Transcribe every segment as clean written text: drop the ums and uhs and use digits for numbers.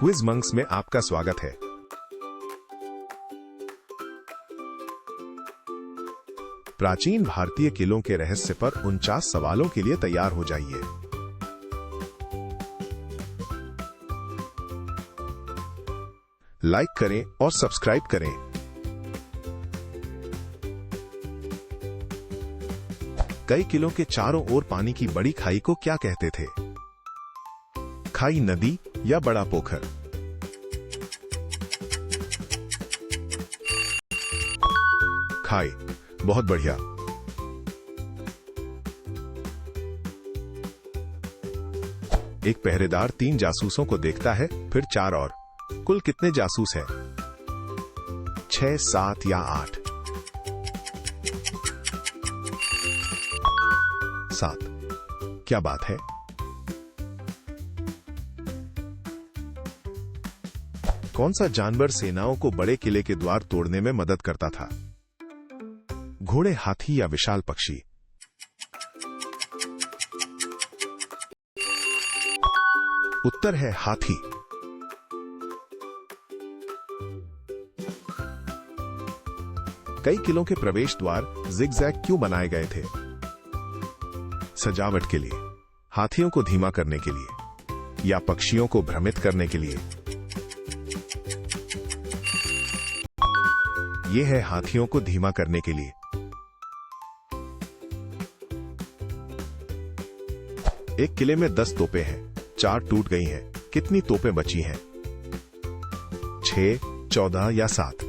Quiz monks में आपका स्वागत है। प्राचीन भारतीय किलों के रहस्य पर 49 सवालों के लिए तैयार हो जाइए। लाइक करें और सब्सक्राइब करें। कई किलों के चारों ओर पानी की बड़ी खाई को क्या कहते थे? खाई, नदी या बड़ा पोखर? खाई। बहुत बढ़िया। एक पहरेदार 3 जासूसों को देखता है, फिर 4 और। कुल कितने जासूस हैं? 6, 7 या 8? 7। क्या बात है। कौन सा जानवर सेनाओं को बड़े किले के द्वार तोड़ने में मदद करता था? घोड़े, हाथी या विशाल पक्षी? उत्तर है हाथी। कई किलों के प्रवेश द्वार जिगजैग क्यों बनाए गए थे? सजावट के लिए, हाथियों को धीमा करने के लिए या पक्षियों को भ्रमित करने के लिए? यह है हाथियों को धीमा करने के लिए। एक किले में 10 तोपें हैं, 4 टूट गई हैं। कितनी तोपें बची हैं? 6, 14 या 7?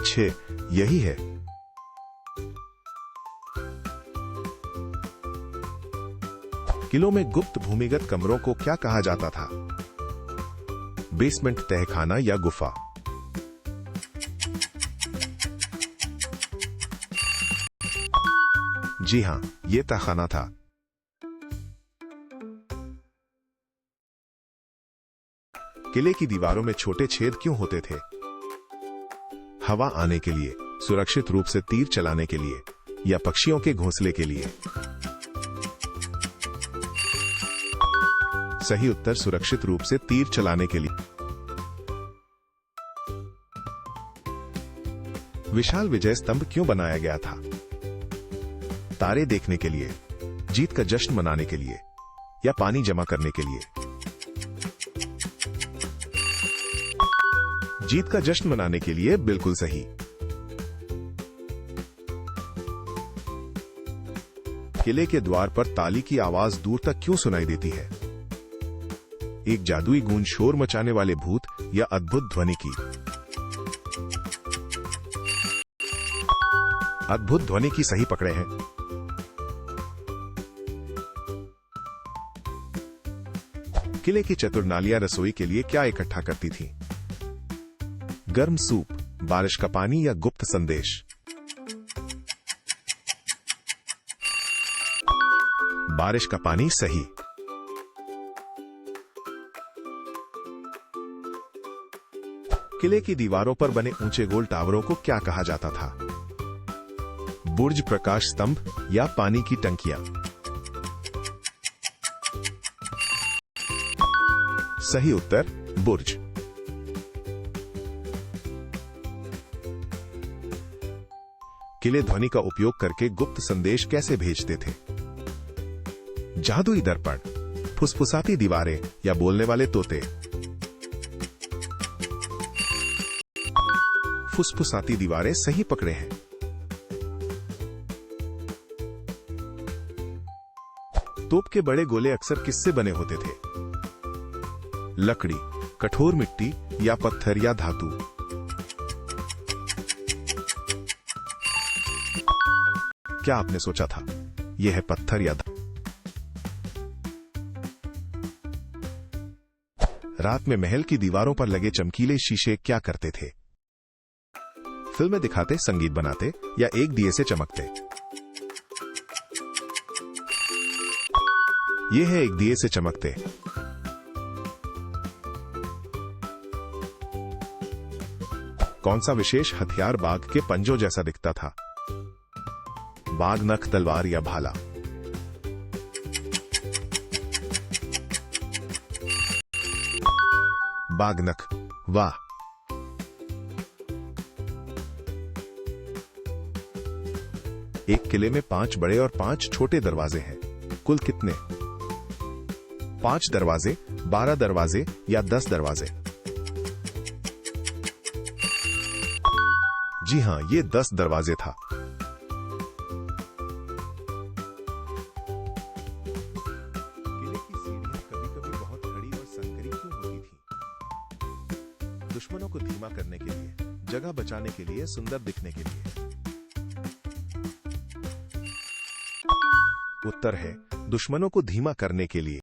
6 यही है। किलों में गुप्त भूमिगत कमरों को क्या कहा जाता था? बेसमेंट, तहखाना या गुफा? जी हां, यह तहखाना था। किले की दीवारों में छोटे छेद क्यों होते थे? हवा आने के लिए, सुरक्षित रूप से तीर चलाने के लिए या पक्षियों के घोंसले के लिए? सही उत्तर सुरक्षित रूप से तीर चलाने के लिए। विशाल विजय स्तंभ क्यों बनाया गया था? तारे देखने के लिए, जीत का जश्न मनाने के लिए या पानी जमा करने के लिए? जीत का जश्न मनाने के लिए, बिल्कुल सही। किले के द्वार पर ताली की आवाज दूर तक क्यों सुनाई देती है? एक जादुई गूंज, शोर मचाने वाले भूत या अद्भुत ध्वनि की? अद्भुत ध्वनि की सही पकड़े हैं। किले की चतुर्नालियां रसोई के लिए क्या इकट्ठा करती थी? गर्म सूप, बारिश का पानी या गुप्त संदेश? बारिश का पानी सही। किले की दीवारों पर बने ऊंचे गोल टावरों को क्या कहा जाता था? बुर्ज, प्रकाश स्तंभ या पानी की टंकियां? सही उत्तर बुर्ज। किले ध्वनि का उपयोग करके गुप्त संदेश कैसे भेजते थे? जादुई दर्पण, फुसफुसाती दीवारें या बोलने वाले तोते? फुसफुसाती दीवारें सही पकड़े हैं। तोप के बड़े गोले अक्सर किससे बने होते थे? लकड़ी, कठोर मिट्टी या पत्थर या धातु? क्या आपने सोचा था यह है पत्थर या धातु? रात में महल की दीवारों पर लगे चमकीले शीशे क्या करते थे? फिल्में दिखाते, संगीत बनाते या एक दिए से चमकते? यह है एक दिए से चमकते। कौन सा विशेष हथियार बाघ के पंजों जैसा दिखता था? बाघ, नख, तलवार या भाला? बागनख, वाह। एक किले में 5 बड़े और 5 छोटे दरवाजे हैं। कुल कितने? 5 दरवाजे, 12 दरवाजे या 10 दरवाजे? जी हां, ये 10 दरवाजे था। किले की सीढ़ियां कभी-कभी बहुत खड़ी और संकरी क्यों होती थी? दुश्मनों को धीमा करने के लिए, जगह बचाने के लिए, सुंदर दिखने के लिए। उत्तर है दुश्मनों को धीमा करने के लिए।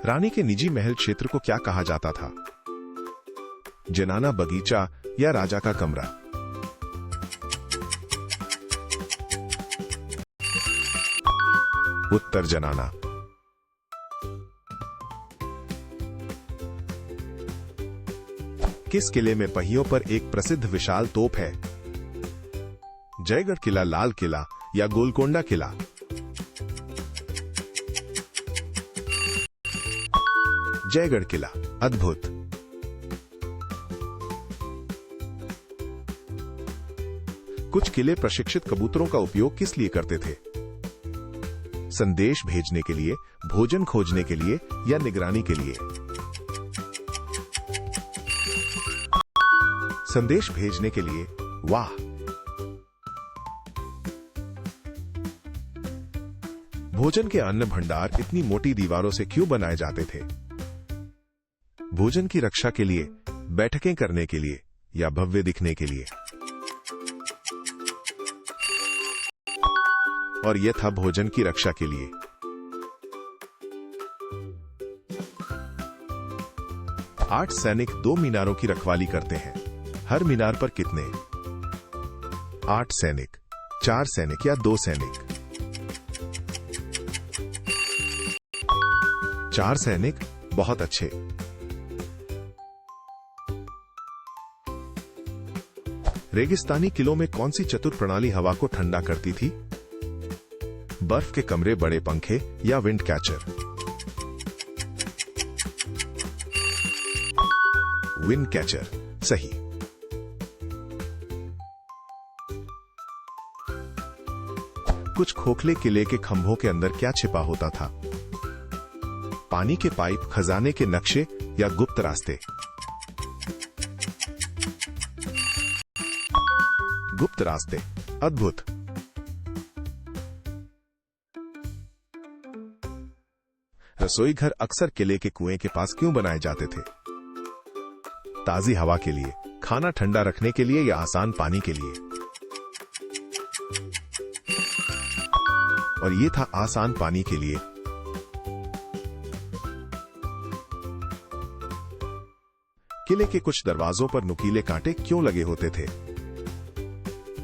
रानी के निजी महल क्षेत्र को क्या कहा जाता था? जनाना बगीचा या राजा का कमरा? उत्तर जनाना। किस किले में पहियों पर एक प्रसिद्ध विशाल तोप है? जयगढ़ किला, लाल किला या गोलकोंडा किला? जयगढ़ किला। अद्भुत। कुछ किले प्रशिक्षित कबूतरों का उपयोग किस लिए करते थे? संदेश भेजने के लिए, भोजन खोजने के लिए या निगरानी के लिए? संदेश भेजने के लिए, वाह। भोजन के अन्न भंडार इतनी मोटी दीवारों से क्यों बनाए जाते थे? भोजन की रक्षा के लिए, बैठकें करने के लिए या भव्य दिखने के लिए? और यह था भोजन की रक्षा के लिए। आठ सैनिक 2 मीनारों की रखवाली करते हैं। हर मीनार पर कितने? 8 सैनिक, 4 सैनिक या 2 सैनिक? 4 सैनिक। बहुत अच्छे। रेगिस्तानी किलों में कौन सी चतुर प्रणाली हवा को ठंडा करती थी? बर्फ के कमरे, बड़े पंखे या विंड कैचर? विंड कैचर सही। कुछ खोखले किले के खंभों के अंदर क्या छिपा होता था? पानी के पाइप, खजाने के नक्शे या गुप्त रास्ते? गुप्त रास्ते। अद्भुत। रसोई घर अक्सर किले के कुएं के पास क्यों बनाए जाते थे? ताजी हवा के लिए, खाना ठंडा रखने के लिए या आसान पानी के लिए? और ये था आसान पानी के लिए। किले के कुछ दरवाजों पर नुकीले कांटे क्यों लगे होते थे?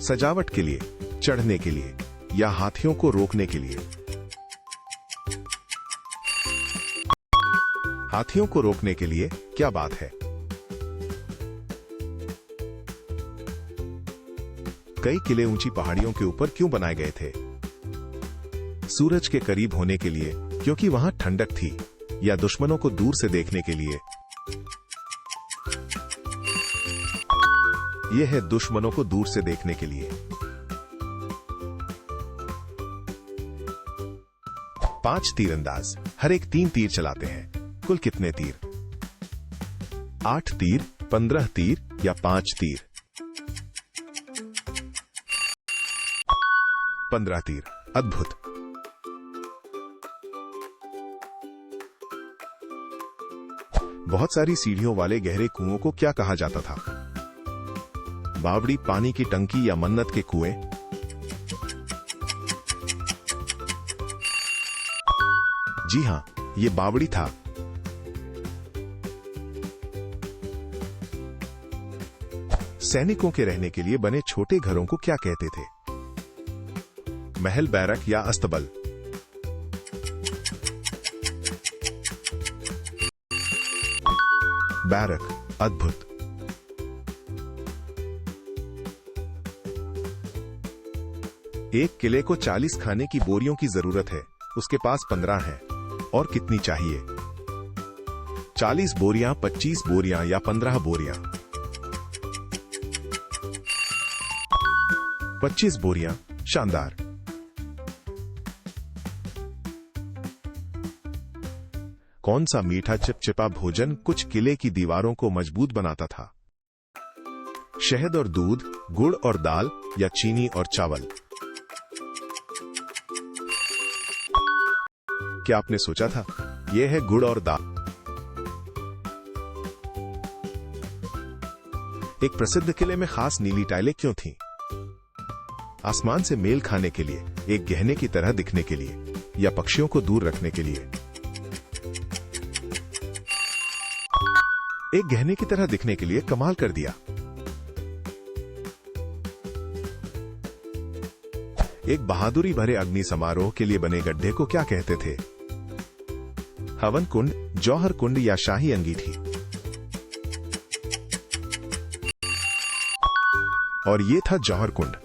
सजावट के लिए, चढ़ने के लिए या हाथियों को रोकने के लिए? हाथियों को रोकने के लिए। क्या बात है। कई किले ऊंची पहाड़ियों के ऊपर क्यों बनाए गए थे? सूरज के करीब होने के लिए, क्योंकि वहां ठंडक थी, या दुश्मनों को दूर से देखने के लिए? यह है दुश्मनों को दूर से देखने के लिए। 5 तीरंदाज हर एक 3 तीर चलाते हैं। कुल कितने तीर? 8 तीर, 15 तीर या 5 तीर? 15 तीर। अद्भुत। बहुत सारी सीढ़ियों वाले गहरे कुओं को क्या कहा जाता था? बावड़ी, पानी की टंकी या मन्नत के कुएं? जी हां, यह बावड़ी था। सैनिकों के रहने के लिए बने छोटे घरों को क्या कहते थे? महल, बैरक या अस्तबल? बैरक। अद्भुत। एक किले को 40 खाने की बोरियों की जरूरत है, उसके पास 15 है। और कितनी चाहिए? 40 बोरियां, 25 बोरियां या 15 बोरियां? 25 बोरियां। शानदार। कौन सा मीठा चिपचिपा भोजन कुछ किले की दीवारों को मजबूत बनाता था? शहद और दूध, गुड़ और दाल या चीनी और चावल? क्या आपने सोचा था? यह है गुड़ और दाल। एक प्रसिद्ध किले में खास नीली टाइलें क्यों थीं? आसमान से मेल खाने के लिए, एक गहने की तरह दिखने के लिए या पक्षियों को दूर रखने के लिए? एक गहने की तरह दिखने के लिए। कमाल कर दिया। एक बहादुरी भरे अग्नि समारोह के लिए बने गड्ढे को क्या कहते थे? हवन कुंड, जौहर कुंड या शाही अंगीठी? और ये था जौहर कुंड।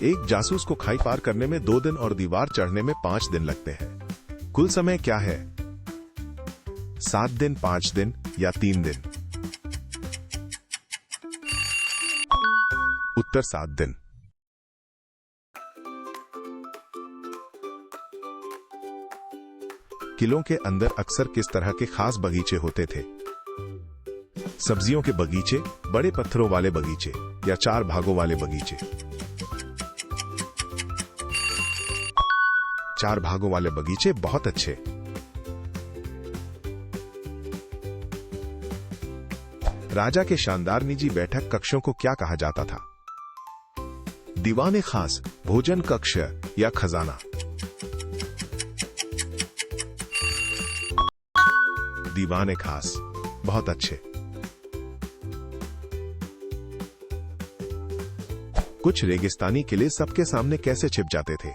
एक जासूस को खाई पार करने में 2 दिन और दीवार चढ़ने में 5 दिन लगते हैं। कुल समय क्या है? 7 दिन, 5 दिन या 3 दिन? उत्तर 7 दिन। किलों के अंदर अक्सर किस तरह के खास बगीचे होते थे? सब्जियों के बगीचे, बड़े पत्थरों वाले बगीचे या 4 भागों वाले बगीचे? 4 भागों वाले बगीचे। बहुत अच्छे। राजा के शानदार निजी बैठक कक्षों को क्या कहा जाता था? दीवाने खास, भोजन कक्ष या खजाना? दीवाने खास। बहुत अच्छे। कुछ रेगिस्तानी किले सबके सामने कैसे छिप जाते थे?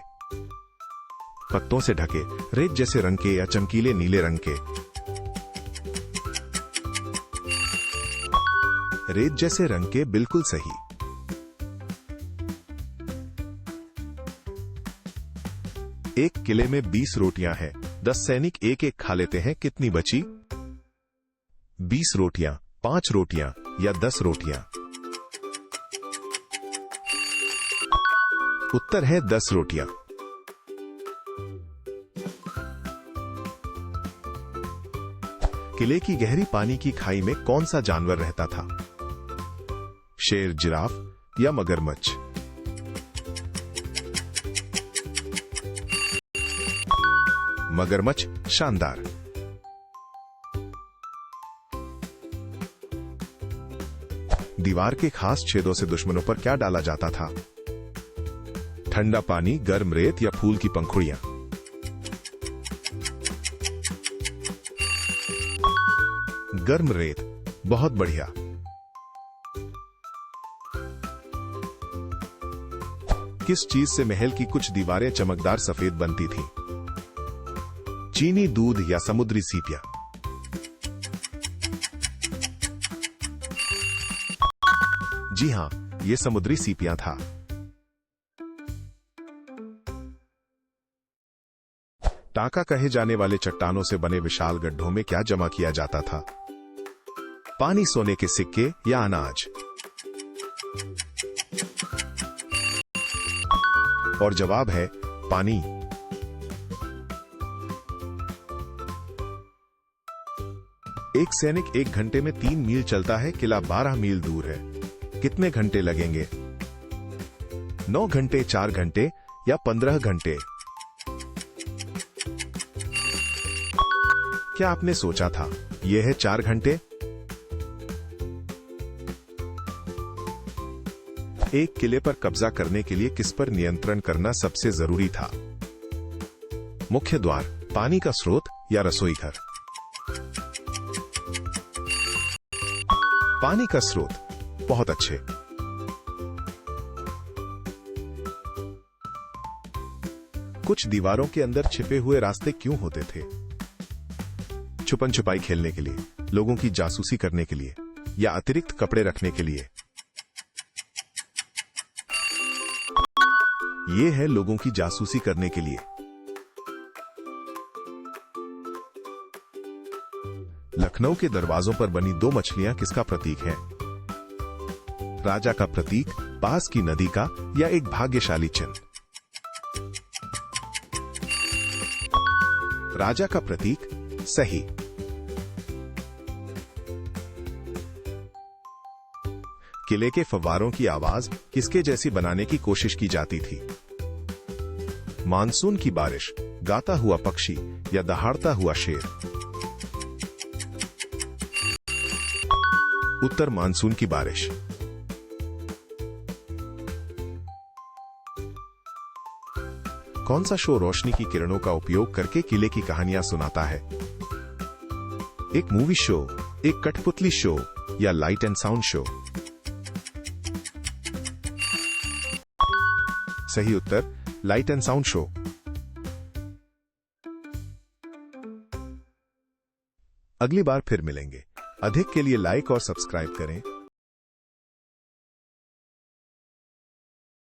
पत्तों से ढके, रेत जैसे रंग के या चमकीले नीले रंग के? रेत जैसे रंग के। बिल्कुल सही। एक किले में 20 रोटियां हैं। 10 सैनिक एक एक खा लेते हैं। कितनी बची? 20 रोटियां, 5 रोटियां या 10 रोटियां? उत्तर है 10 रोटियां। किले की गहरी पानी की खाई में कौन सा जानवर रहता था? शेर, जिराफ या मगरमच्छ? मगरमच्छ। शानदार। दीवार के खास छेदों से दुश्मनों पर क्या डाला जाता था? ठंडा पानी, गर्म रेत या फूल की पंखुड़ियां? गर्म रेत। बहुत बढ़िया। किस चीज से महल की कुछ दीवारें चमकदार सफेद बनती थीं? चीनी, दूध या समुद्री सीपियां? जी हां, यह समुद्री सीपियां था। टाका कहे जाने वाले चट्टानों से बने विशाल गड्ढों में क्या जमा किया जाता था? पानी, सोने के सिक्के या अनाज? और जवाब है पानी। एक सैनिक 1 घंटे में 3 मील चलता है। किला 12 मील दूर है। कितने घंटे लगेंगे? 9 घंटे, 4 घंटे या 15 घंटे? क्या आपने सोचा था? यह है 4 घंटे। एक किले पर कब्जा करने के लिए किस पर नियंत्रण करना सबसे जरूरी था? मुख्य द्वार, पानी का स्रोत या रसोई घर? पानी का स्रोत। बहुत अच्छे। कुछ दीवारों के अंदर छिपे हुए रास्ते क्यों होते थे? छुपन छुपाई खेलने के लिए, लोगों की जासूसी करने के लिए या अतिरिक्त कपड़े रखने के लिए? ये है लोगों की जासूसी करने के लिए। लखनऊ के दरवाजों पर बनी दो मछलियां किसका प्रतीक है? राजा का प्रतीक, पास की नदी का, या एक भाग्यशाली चिन्ह? राजा का प्रतीक सही। किले के फव्वारों की आवाज किसके जैसी बनाने की कोशिश की जाती थी? मानसून की बारिश, गाता हुआ पक्षी, या दहाड़ता हुआ शेर? उत्तर मानसून की बारिश। कौन सा शो रोशनी की किरणों का उपयोग करके किले की कहानियां सुनाता है? एक मूवी शो, एक कठपुतली शो, या लाइट एंड साउंड शो? सही उत्तर लाइट एंड साउंड शो। अगली बार फिर मिलेंगे। अधिक के लिए लाइक और सब्सक्राइब करें।